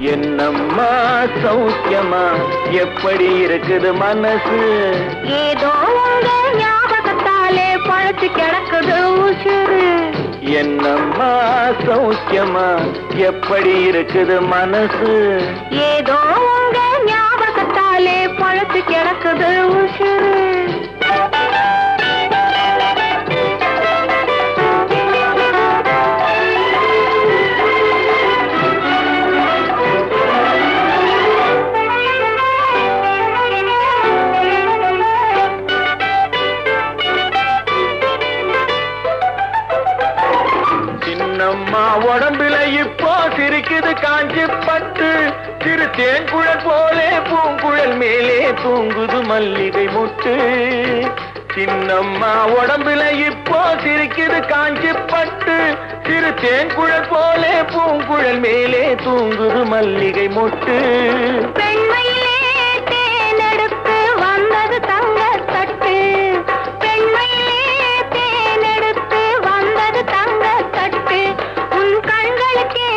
என்னம்மா சௌக்கியமா எப்படி இருக்குது மனசு? ஏதோ உங்க ஞாபகத்தாலே பழச்சு கிடக்குது உசுறு. என்னம்மா சௌக்கியமா எப்படி இருக்குது மனசு? ஏதோ உங்க ஞாபகத்தாலே பழச்சு கிடக்குது உசுறு. நம்மா உடம்புல இப்போ சிரிக்குது காஞ்சி பட்டு, சிறு தேன்குழல் போலே பூங்குழல் மேலே தூங்குது மல்லிகை முட்டு. சின்னம்மா உடம்புல இப்போ சிரிக்குது காஞ்சி பட்டு, சிறு தேன்குழல் போலே பூங்குழல் மேலே தூங்குது மல்லிகை முட்டு. பெண்மையிலே தேனெடுத்து வந்தது தங்க தட்டு, பெண்மையிலே தேனெடுத்து வந்தது தங்க தட்டு. உன் கண்களுக்கே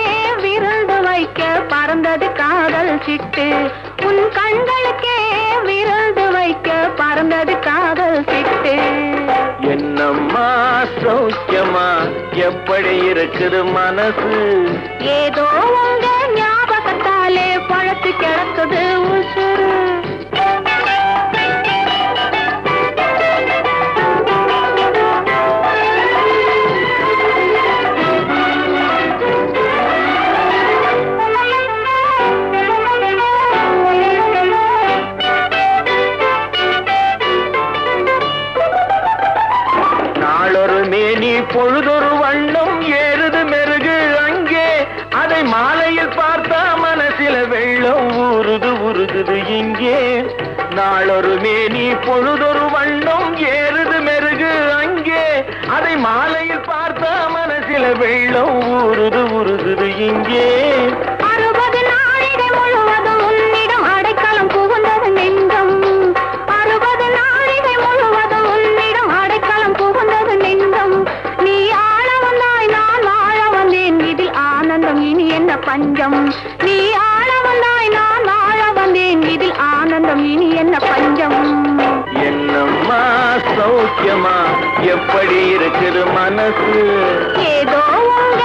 விருந்து வைக்க பறந்தது காதல் சிட்டு, உன் கண்களுக்கே விருந்து வைக்க பறந்தது காதல் சிட்டு. என்னம்மா சௌக்கியமா எப்படி இருக்குது மனசு? ஏதோ உங்க ஞாபகத்தாலே பழத்து கிடக்குது உசுறு. நாளொரு மேனி பொழுதொரு வண்ணம் ஏறுது மெருகு அங்கே, அதை மாலையில் பார்த்தா மனசில வெள்ளம் ஊறுது உருகுது இங்கே. நாளொரு மேனி பொழுதொரு வண்ணம் ஏறுது மெருகு அங்கே, அதை மாலையில் பார்த்தா மனசில வெள்ளம் ஊறுது உருகுது இங்கே. 60 நாழிகை முழுவதும் உன்னிடம் அடைக்கலம் புகுந்தது நெஞ்சம், 60 நாழிகை முழுவதும் உன்னிடம் அடைக்கலம் புகுந்தது நெஞ்சம். நீ ஆள வந்தாய் நான் வாழ வந்தேன், இதில் ஆனந்தம் இனி என்ன பஞ்சம். நீ ஆள வந்தாய் நான் வாழ வந்தேன், இதில் ஆனந்தம் இனி என்ன பஞ்சம். என்னம்மா சௌக்கியமா எப்படி இருக்குது மனசு? ஏதோ உங்க